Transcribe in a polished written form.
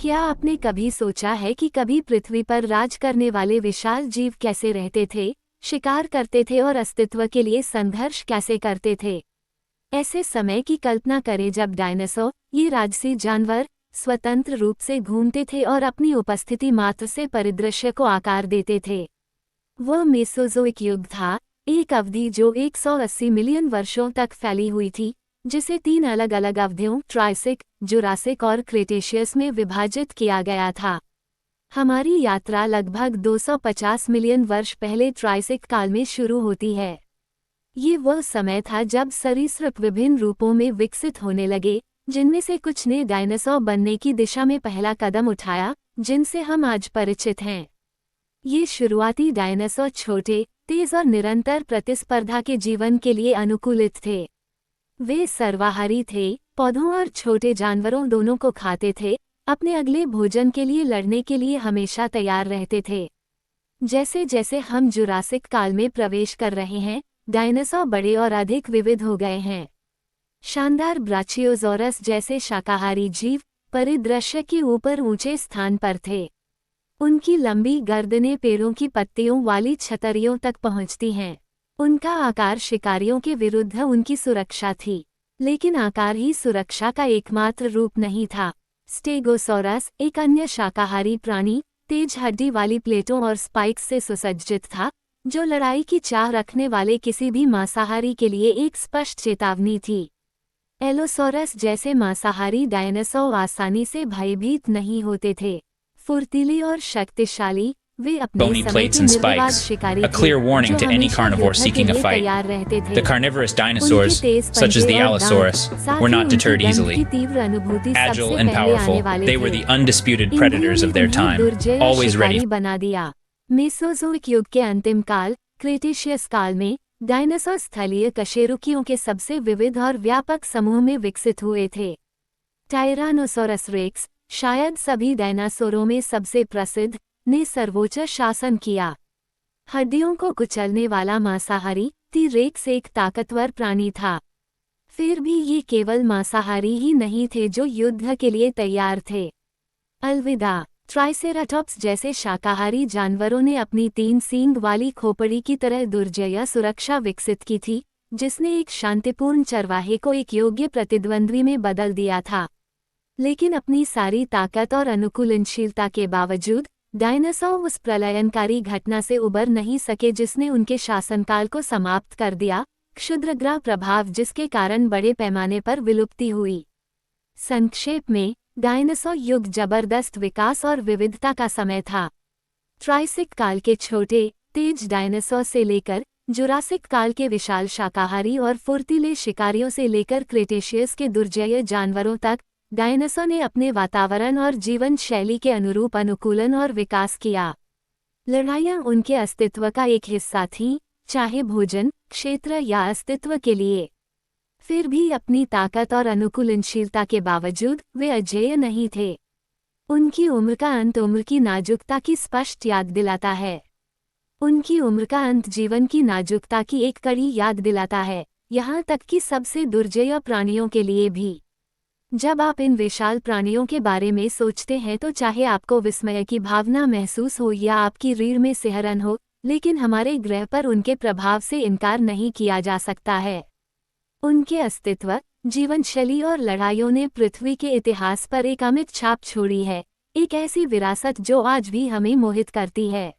क्या आपने कभी सोचा है कि कभी पृथ्वी पर राज करने वाले विशाल जीव कैसे रहते थे, शिकार करते थे और अस्तित्व के लिए संघर्ष कैसे करते थे? ऐसे समय की कल्पना करें जब डायनासोर, ये राजसी जानवर, स्वतंत्र रूप से घूमते थे और अपनी उपस्थिति मात्र से परिदृश्य को आकार देते थे। वह मेसोजोइक युग था, एक अवधि जो 180 मिलियन वर्षों तक फैली हुई थी, जिसे 3 अलग अलग अवधियों ट्राइसिक, जुरासिक और क्रेटेशियस में विभाजित किया गया था। हमारी यात्रा लगभग 250 मिलियन वर्ष पहले ट्राइसिक काल में शुरू होती है। ये वह समय था जब सरीसृप विभिन्न रूपों में विकसित होने लगे, जिनमें से कुछ ने डायनासोर बनने की दिशा में पहला कदम उठाया, जिनसे हम आज परिचित हैं। ये शुरुआती डायनासोर छोटे, तेज और निरंतर प्रतिस्पर्धा के जीवन के लिए अनुकूलित थे। वे सर्वाहारी थे, पौधों और छोटे जानवरों दोनों को खाते थे, अपने अगले भोजन के लिए लड़ने के लिए हमेशा तैयार रहते थे। जैसे जैसे हम जुरासिक काल में प्रवेश कर रहे हैं, डायनासोर बड़े और अधिक विविध हो गए हैं। शानदार ब्राचियोज़ोरस जैसे शाकाहारी जीव परिदृश्य के ऊपर ऊंचे स्थान पर थे। उनकी लंबी गर्दनें पेड़ों की पत्तियों वाली छतरियों तक पहुंचती हैं। उनका आकार शिकारियों के विरुद्ध उनकी सुरक्षा थी, लेकिन आकार ही सुरक्षा का एकमात्र रूप नहीं था। स्टेगोसोरस, एक अन्य शाकाहारी प्राणी, तेज हड्डी वाली प्लेटों और स्पाइक्स से सुसज्जित था, जो लड़ाई की चाह रखने वाले किसी भी मांसाहारी के लिए एक स्पष्ट चेतावनी थी। एलोसोरस जैसे मांसाहारी डायनासोर आसानी से भयभीत नहीं होते थे। फुर्तीले और शक्तिशाली, वे अपने Bony समय plates के and निर्विवाद spikes, शिकारी a थे, clear warning जो to any हमेशा carnivore युद्ध seeking के a लिए fight. तैयार रहते थे। The carnivorous dinosaurs, उनके तेज such as पंजे the और दांत, Allosaurus, साथ were ही not उनकी deterred गंध easily. की तीव्र अनुभूति Agile सबसे and पहले आने powerful, वाले they were थे। the undisputed इंद्रियों predators ने of their उन्हें time, दुर्जय always ready. शिकारी बना दिया। मेसोजोइक युग के अंतिम काल, क्रेटेशियस काल में, डायनासोर स्थलीय कशेरुकियों के सबसे विविध और व्यापक समूह में विकसित हुए थे। टायरानोसोरस रेक्स, शायद सभी डायनासोरों में सबसे प्रसिद्ध, ने सर्वोच्च शासन किया। हड्डियों को कुचलने वाला मांसाहारी, टी रेक्स एक ताकतवर प्राणी था। फिर भी ये केवल मांसाहारी ही नहीं थे जो युद्ध के लिए तैयार थे। अलविदा। ट्राइसेराटॉप्स जैसे शाकाहारी जानवरों ने अपनी 3 सींग वाली खोपड़ी की तरह दुर्जय सुरक्षा विकसित की थी, जिसने एक शांतिपूर्ण चरवाहे को एक योग्य प्रतिद्वंद्वी में बदल दिया था। लेकिन अपनी सारी ताकत और अनुकूलनशीलता के बावजूद, डायनासोर उस प्रलयनकारी घटना से उबर नहीं सके जिसने उनके शासनकाल को समाप्त कर दिया, क्षुद्रग्रह प्रभाव जिसके कारण बड़े पैमाने पर विलुप्ति हुई। संक्षेप में, डायनासोर युग जबरदस्त विकास और विविधता का समय था। ट्राइसिक काल के छोटे, तेज डायनासोर से लेकर, जुरासिक काल के विशाल शाकाहारी और फुर्तीले शिकारियों से लेकर क्रेटेशियस के दुर्जय जानवरों तक, डायनासोर ने अपने वातावरण और जीवन शैली के अनुरूप अनुकूलन और विकास किया। लड़ाइयाँ उनके अस्तित्व का एक हिस्सा थीं, चाहे भोजन, क्षेत्र या अस्तित्व के लिए। फिर भी अपनी ताकत और अनुकूलनशीलता के बावजूद वे अजेय नहीं थे। उनकी उम्र का अंत उम्र की नाजुकता की स्पष्ट याद दिलाता है। उनकी उम्र का अंत जीवन की नाजुकता की एक कड़ी याद दिलाता है, यहाँ तक कि सबसे दुर्जय प्राणियों के लिए भी। जब आप इन विशाल प्राणियों के बारे में सोचते हैं तो चाहे आपको विस्मय की भावना महसूस हो या आपकी रीढ़ में सिहरन हो, लेकिन हमारे ग्रह पर उनके प्रभाव से इनकार नहीं किया जा सकता है। उनके अस्तित्व, जीवनशैली और लड़ाइयों ने पृथ्वी के इतिहास पर एक अमिट छाप छोड़ी है, एक ऐसी विरासत जो आज भी हमें मोहित करती है।